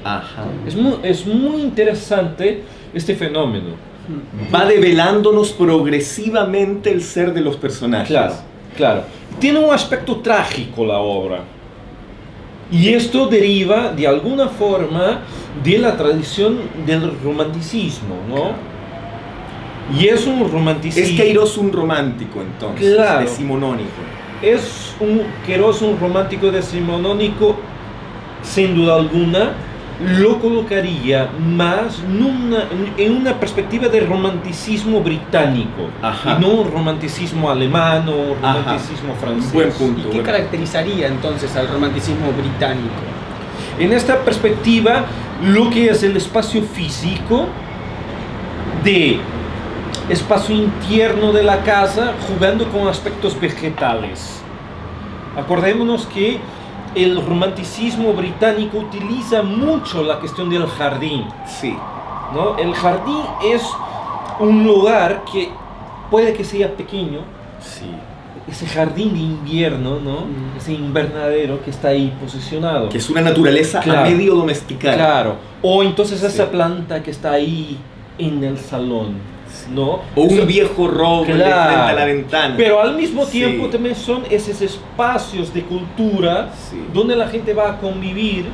Ajá. Es muy interesante este fenómeno. Va develándonos progresivamente el ser de los personajes. Claro. Tiene un aspecto trágico la obra. Y esto deriva de alguna forma de la tradición del romanticismo, ¿no? Y es un romanticismo... Es Queiroz un romántico, entonces, Claro. decimonónico. Queiroz un romántico decimonónico, sin duda alguna, lo colocaría más en una perspectiva de romanticismo británico. Ajá. Y no un romanticismo alemán o un romanticismo francés. Buen punto. ¿Y qué caracterizaría entonces al romanticismo británico? En esta perspectiva, lo que es el espacio físico de espacio interno de la casa jugando con aspectos vegetales. Acordémonos que el romanticismo británico utiliza mucho la cuestión del jardín, Sí. ¿no? El jardín es un lugar que puede que sea pequeño, Sí. ese jardín de invierno, ¿no? Ese invernadero que está ahí posicionado. Que es una naturaleza Claro. a medio domesticar. Claro. O entonces Sí. esa planta que está ahí en el salón, ¿no? O un viejo roble Claro. frente a la ventana. Pero al mismo tiempo Sí. también son esos espacios de cultura Sí. donde la gente va a convivir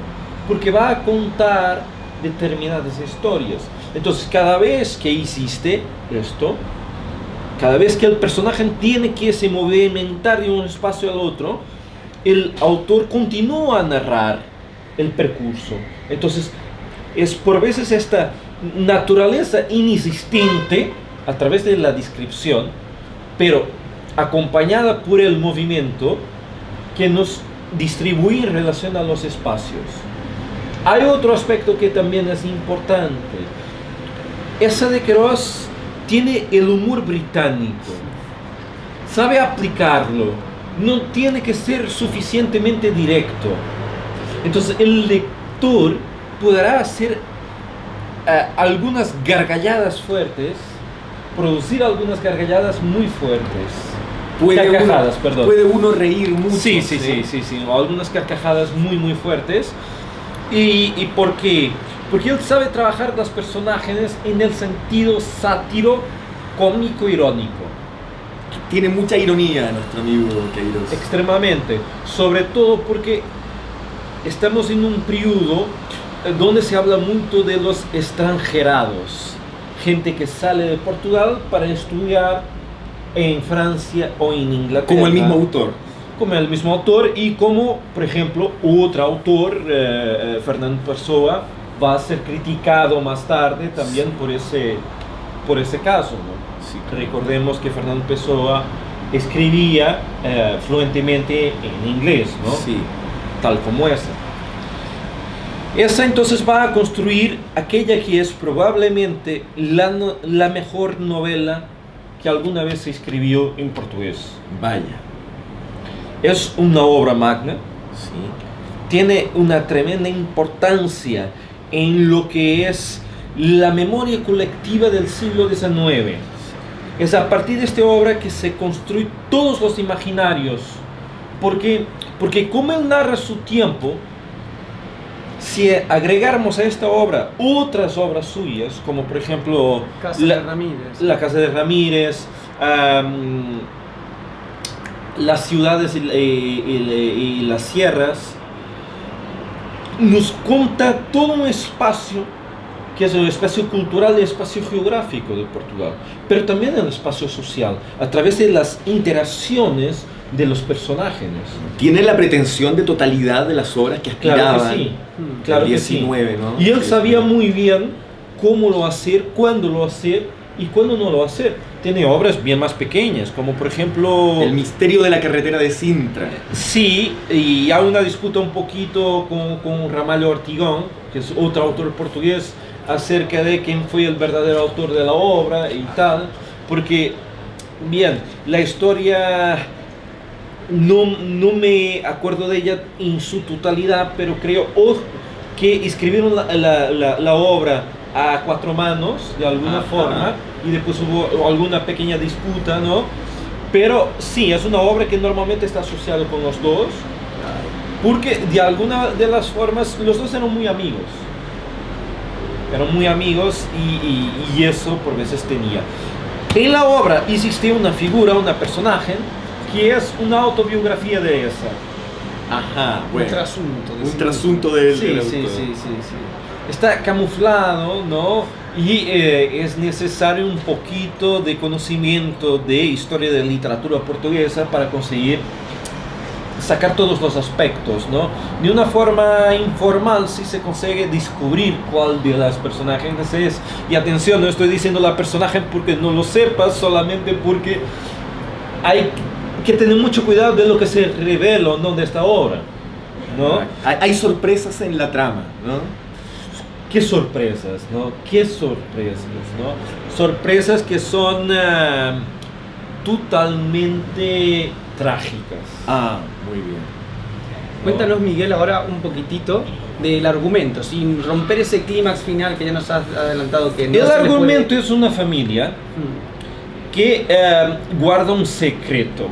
porque va a contar determinadas historias. Entonces, cada vez que hiciste esto, cada vez que el personaje tiene que se movimentar de un espacio al otro, el autor continúa a narrar el percurso. Entonces, es por veces esta naturaleza inexistente a través de la descripción, pero acompañada por el movimiento que nos distribuye en relación a los espacios. Hay otro aspecto que también es importante. Esa de Queiroz tiene el humor británico, sabe aplicarlo, no tiene que ser suficientemente directo. Entonces el lector podrá hacer algunas gargalladas fuertes, producir algunas gargalladas muy fuertes. Carcajadas, perdón. Puede uno reír mucho. Sí, o algunas carcajadas muy fuertes. ¿Y por qué? Porque él sabe trabajar los personajes en el sentido sátiro, cómico, irónico. Tiene mucha ironía nuestro amigo Queiroz. Extremadamente. Sobre todo porque estamos en un periodo donde se habla mucho de los extranjerados. Gente que sale de Portugal para estudiar en Francia o en Inglaterra. Como el mismo autor. Como el mismo autor y como, por ejemplo, otro autor, Fernando Pessoa, va a ser criticado más tarde también por ese caso, ¿no? Sí. Recordemos que Fernando Pessoa escribía fluentemente en inglés, ¿no? Sí. Tal como esa. Esa entonces va a construir aquella que es probablemente la mejor novela que alguna vez se escribió en portugués. Vaya. Es una obra magna, Sí. tiene una tremenda importancia en lo que es la memoria colectiva del siglo XIX. Es a partir de esta obra que se construyen todos los imaginarios, porque como él narra su tiempo, si agregáramos a esta obra otras obras suyas, como por ejemplo Casa de Ramírez. La Casa de Ramírez, las ciudades y las sierras, nos cuenta todo un espacio que es el espacio cultural y el espacio geográfico de Portugal, pero también el espacio social, a través de las interacciones de los personajes. Tiene la pretensión de totalidad de las obras que Claro aspiraban. que sí, claro que sí. 19, ¿no? Y él Sí, sabía sí. muy bien cómo lo hacer, cuándo lo hacer y cuándo no lo hacer. Tiene obras bien más pequeñas, como por ejemplo... El misterio de la carretera de Sintra. Sí, y hay una disputa un poquito con Ramalho Ortigón, que es otro autor portugués, acerca de quién fue el verdadero autor de la obra y tal, porque, bien, la historia no me acuerdo de ella en su totalidad, pero creo que escribieron la obra a cuatro manos, de alguna Ajá. forma, y después hubo alguna pequeña disputa, ¿no? Pero sí, es una obra que normalmente está asociada con los dos, porque de alguna de las formas los dos eran muy amigos. Eran muy amigos y eso por veces tenía. En la obra existe una figura, una personaje, que es una autobiografía de esa. Ajá, Un bueno. trasunto. Un decimos. trasunto del Sí, autor. sí. Está camuflado, ¿no? Y es necesario un poquito de conocimiento de historia de literatura portuguesa para conseguir sacar todos los aspectos, ¿no? De una forma informal sí se consigue descubrir cuál de las personajes es. Y atención, no estoy diciendo la personaje porque no lo sepas, solamente porque hay que tener mucho cuidado de lo que se revela, ¿no? De esta obra, ¿no? Hay sorpresas en la trama, ¿no? Qué sorpresas, ¿no? Qué sorpresas, ¿no? Sorpresas que son totalmente trágicas. Ah, muy bien. Cuéntanos, Miguel, ahora un poquitito del argumento, sin romper ese clímax final que ya nos has adelantado. Que no El se le argumento puede- es una familia que guarda un secreto.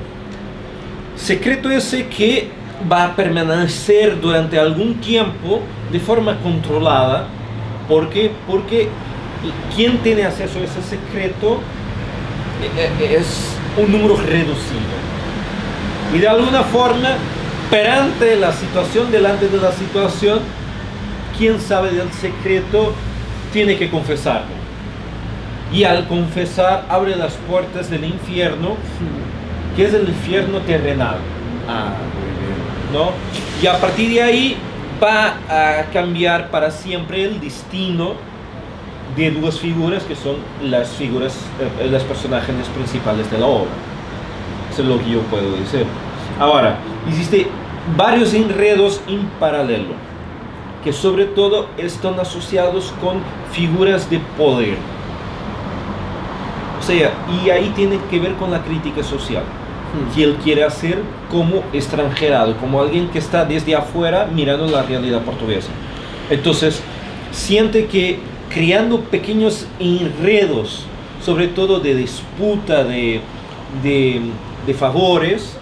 Secreto ese que va a permanecer durante algún tiempo de forma controlada. ¿Por qué? Porque quien tiene acceso a ese secreto es un número reducido. Y de alguna forma, delante de la situación, quien sabe del secreto tiene que confesarlo. Y al confesar abre las puertas del infierno, que es el infierno terrenal, Ah, muy bien. ¿no? Y a partir de ahí va a cambiar para siempre el destino de dos figuras que son las personajes principales de la obra. Eso es lo que yo puedo decir. Ahora, existen varios enredos en paralelo, que sobre todo están asociados con figuras de poder. O sea, y ahí tiene que ver con la crítica social que él quiere hacer como extranjerado, como alguien que está desde afuera mirando la realidad portuguesa. Entonces, siente que creando pequeños enredos, sobre todo de disputa de favores,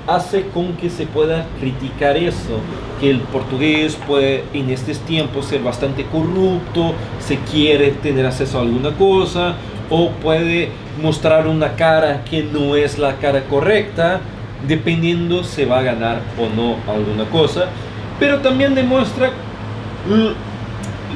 hace con que se pueda criticar eso, que el portugués puede en estos tiempos ser bastante corrupto, se quiere tener acceso a alguna cosa, o puede mostrar una cara que no es la cara correcta, dependiendo se va a ganar o no alguna cosa, pero también demuestra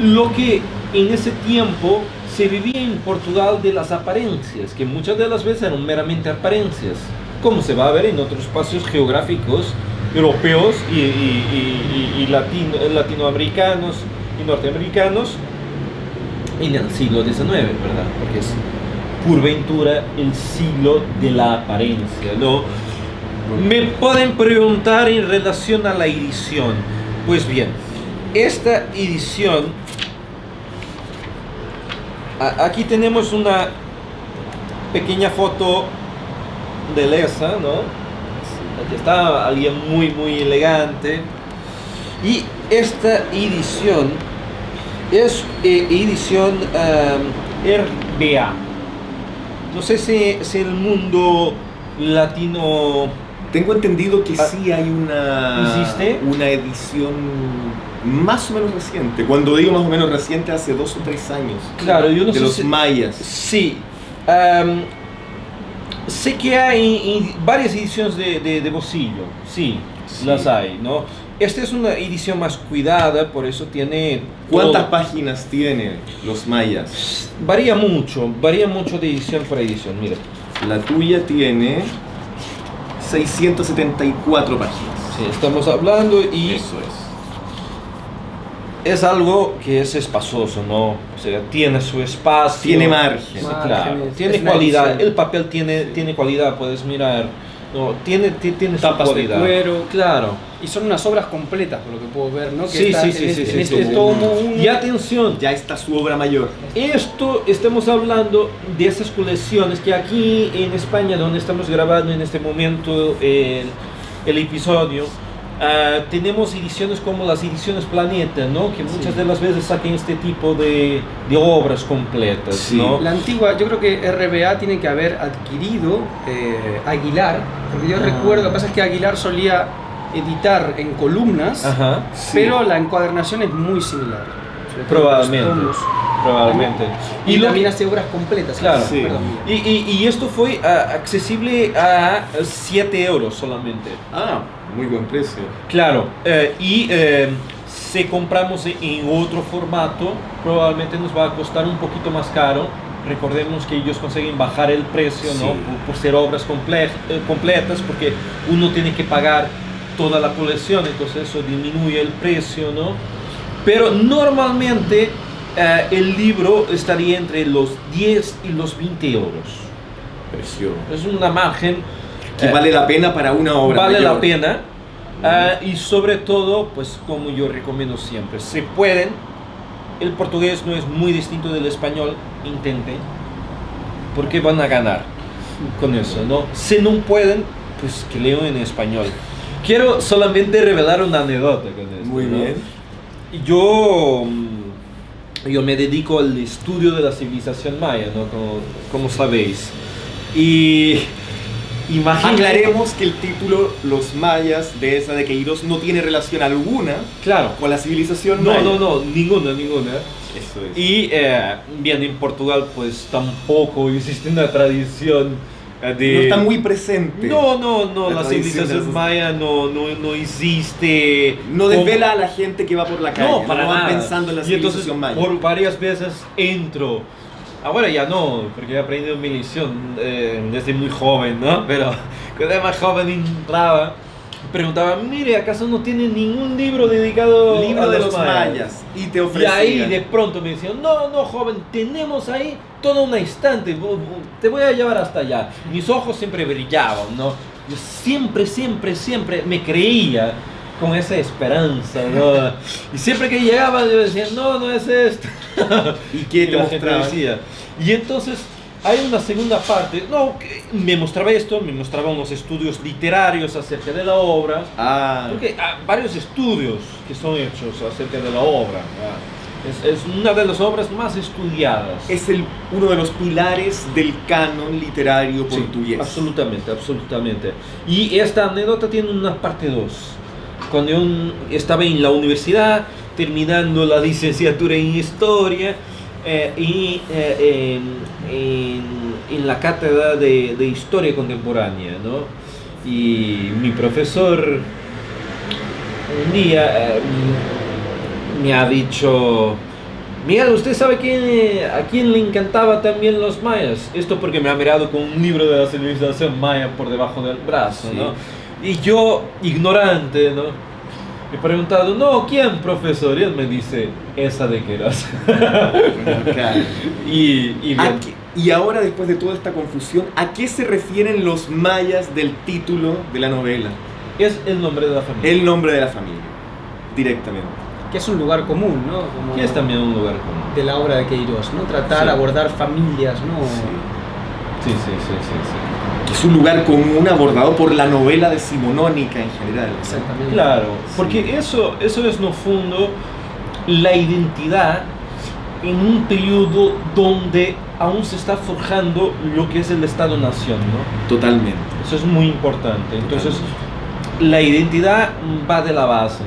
lo que en ese tiempo se vivía en Portugal de las apariencias, que muchas de las veces eran meramente apariencias, como se va a ver en otros espacios geográficos europeos y latinoamericanos y norteamericanos en el siglo XIX, ¿verdad? Porque es por ventura el siglo de la apariencia, ¿no? Me pueden preguntar en relación a la edición. Pues bien, esta edición, aquí tenemos una pequeña foto de Lessa, ¿no? Aquí está alguien muy, muy elegante. Y esta edición es edición RBA. No sé si el mundo latino... Tengo entendido que sí hay ¿Existe? una edición más o menos reciente. Cuando digo más o menos reciente, hace 2 o 3 años. Claro, yo no de sé los si... mayas. Sí. Sé que hay varias ediciones de bolsillo. Sí, Sí. las hay, ¿no? Esta es una edición más cuidada, por eso tiene... ¿Cuántas todo. páginas tienen los mayas? Varía mucho de edición por edición. Mira, La tuya tiene 674 páginas. sí, estamos hablando y Eso es. es algo que es espacioso, ¿no? O sea, tiene su espacio. Tiene margen. Sí, Márgenes, claro, tiene es una cualidad. edición. El papel tiene cualidad, puedes mirar. No, tiene su Tapas de cualidad. cuero. Claro. Y son unas obras completas, por lo que puedo ver, ¿no? Que Sí, está sí, en sí, este, sí, en sí, este sí. tomo uno. Y atención, Ya está su obra mayor. esto estamos hablando de esas colecciones que aquí en España, donde estamos grabando en este momento el episodio, tenemos ediciones como las ediciones Planeta, ¿no? Que muchas de las veces sacan este tipo de obras completas, Sí. ¿no? La antigua, yo creo que RBA tiene que haber adquirido Aguilar, porque yo recuerdo, lo que pasa es que Aguilar solía editar en columnas, Ajá. pero la encuadernación es muy similar. Sobre todo Probablemente. los tomos. probablemente. Y lo también que- hace obras completas. Claro. Sí. Perdón. y esto fue accesible a 7 euros solamente. Ah, muy buen precio. Claro, si compramos en otro formato, probablemente nos va a costar un poquito más caro. Recordemos que ellos consiguen bajar el precio, Sí. ¿no? Por ser obras completas, porque uno tiene que pagar toda la colección, entonces eso disminuye el precio, ¿no? Pero normalmente el libro estaría entre los 10 y los 20 euros. Precio. Es una margen Que vale la pena para una obra vale mayor. la pena. Y sobre todo, pues como yo recomiendo siempre, si pueden, el portugués no es muy distinto del español, intenten, porque van a ganar con eso, ¿no? Si no pueden, pues que lean en español. Quiero solamente revelar una anécdota con esto. Muy ¿no? bien. Yo me dedico al estudio de la civilización maya, ¿no? Como sabéis. Y imagínate... Aclaremos que el título Los Mayas de esa de Queiroz no tiene relación alguna Claro. con la civilización No, maya. no, ninguna. Eso es. Y bien, en Portugal pues tampoco existe una tradición no de... está muy presente. No, La la tradición civilización de- maya no existe. No como- desvela a la gente que va por la calle. No, para van nada. pensando en la Y entonces civilización maya. por varias veces entro. Ahora ya no, porque he aprendido mi lección desde muy joven, ¿no? Pero cuando era más joven entraba, preguntaba, mire, ¿acaso no tiene ningún libro dedicado Libro a de los mayas. Y te Y ofrecían. ahí de pronto me decían, no, joven, tenemos ahí todo un estante, te voy a llevar hasta allá. Mis ojos siempre brillaban, ¿no? Yo siempre me creía con esa esperanza, ¿no? Y siempre que llegaba yo decía, no es esto. ¿Y qué Y te la gente mostraban? decía. Y entonces hay una segunda parte, no, que me mostraba esto, me mostraba unos estudios literarios acerca de la obra. Ah, Porque hay varios estudios que son hechos acerca de la obra. Es una de las obras más estudiadas. es uno de los pilares del canon literario Sí, portugués. absolutamente. Y esta anécdota tiene una parte 2. Cuando yo estaba en la universidad, terminando la licenciatura en Historia, en la cátedra de Historia Contemporánea, ¿no? Y mi profesor un día me ha dicho, Miguel, ¿usted sabe a quién le encantaba también los mayas? Esto porque me ha mirado con un libro de la civilización maya por debajo del brazo, Sí. ¿no? Y yo, ignorante, ¿no? He preguntado, no, ¿quién, profesor? Y él me dice, esa de Queiroz. Claro. y bien. Y ahora, después de toda esta confusión, ¿a qué se refieren los mayas del título de la novela? Es el nombre de la familia. El nombre de la familia, directamente. Que es un lugar común, ¿no? Como Que es también un lugar común. de la obra de Queiroz, ¿no? Tratar, Sí. abordar familias, ¿no? Sí. Que es un lugar común abordado por la novela decimonónica en general. ¿no? Exactamente. Claro, porque eso es no fondo la identidad en un periodo donde aún se está forjando lo que es el Estado-Nación, ¿no? Totalmente. Eso es muy importante. Entonces, la identidad va de la base,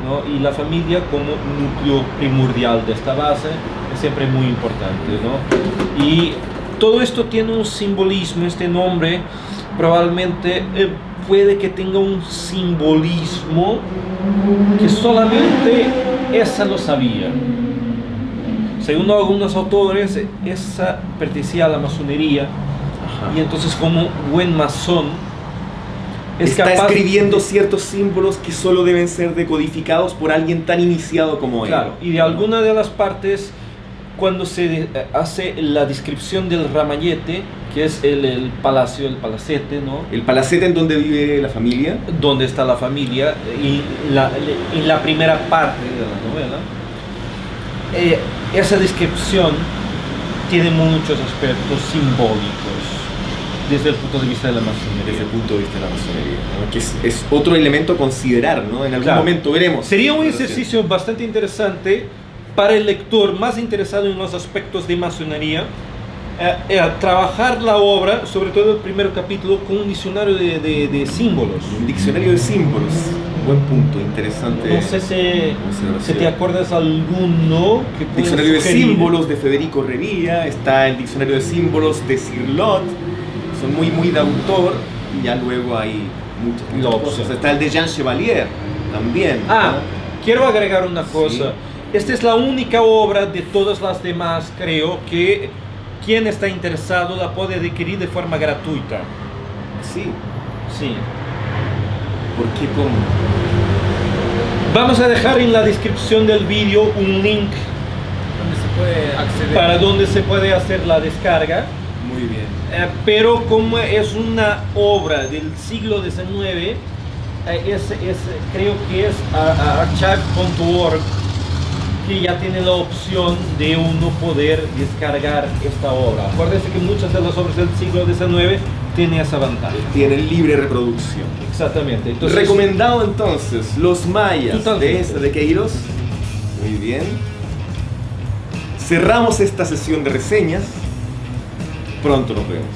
¿no? Y la familia como núcleo primordial de esta base es siempre muy importante, ¿no? Y todo esto tiene un simbolismo, este nombre probablemente puede que tenga un simbolismo que solamente esa lo sabía. Según algunos autores, esa pertenecía a la masonería. Ajá. Y entonces, como buen masón, es Está capaz escribiendo ciertos símbolos que solo deben ser decodificados por alguien tan iniciado como él. Claro, y de alguna de las partes, cuando se hace la descripción del ramallete, que es el palacio, el palacete, ¿no? El palacete en donde vive la familia. Donde está la familia, y en la primera parte de la novela, esa descripción tiene muchos aspectos simbólicos desde el punto de vista de la masonería. Desde el punto de vista de la masonería, ¿no? Que es otro elemento a considerar, ¿no? En algún Claro. momento veremos. Sería un Pero sí. ejercicio bastante interesante para el lector más interesado en los aspectos de masonería, trabajar la obra, sobre todo el primer capítulo, con un diccionario de símbolos. Un diccionario de símbolos. Buen punto, interesante. No sé si observación. te acuerdas alguno que puedas Diccionario de sugerir. símbolos de Federico Herrería, está el diccionario de símbolos de Cirlot, son muy de autor, y ya luego hay muchas La cosas. opción. Está el de Jean Chevalier también. Ah, ¿no? quiero agregar una cosa. Sí. Esta es la única obra de todas las demás, creo, que quien está interesado la puede adquirir de forma gratuita. Sí, Sí. ¿por qué cómo? Vamos a dejar en la descripción del vídeo un link Donde se puede acceder. para donde se puede hacer la descarga. Muy bien. Pero como es una obra del siglo XIX, creo que es archive.org, que ya tiene la opción de uno poder descargar esta obra. Acuérdense que muchas de las obras del siglo XIX tienen esa ventaja. Tienen libre reproducción. Exactamente. Entonces, Recomendado entonces, Los Mayas Totalmente. de Queiroz. Muy bien. Cerramos esta sesión de reseñas. Pronto nos vemos.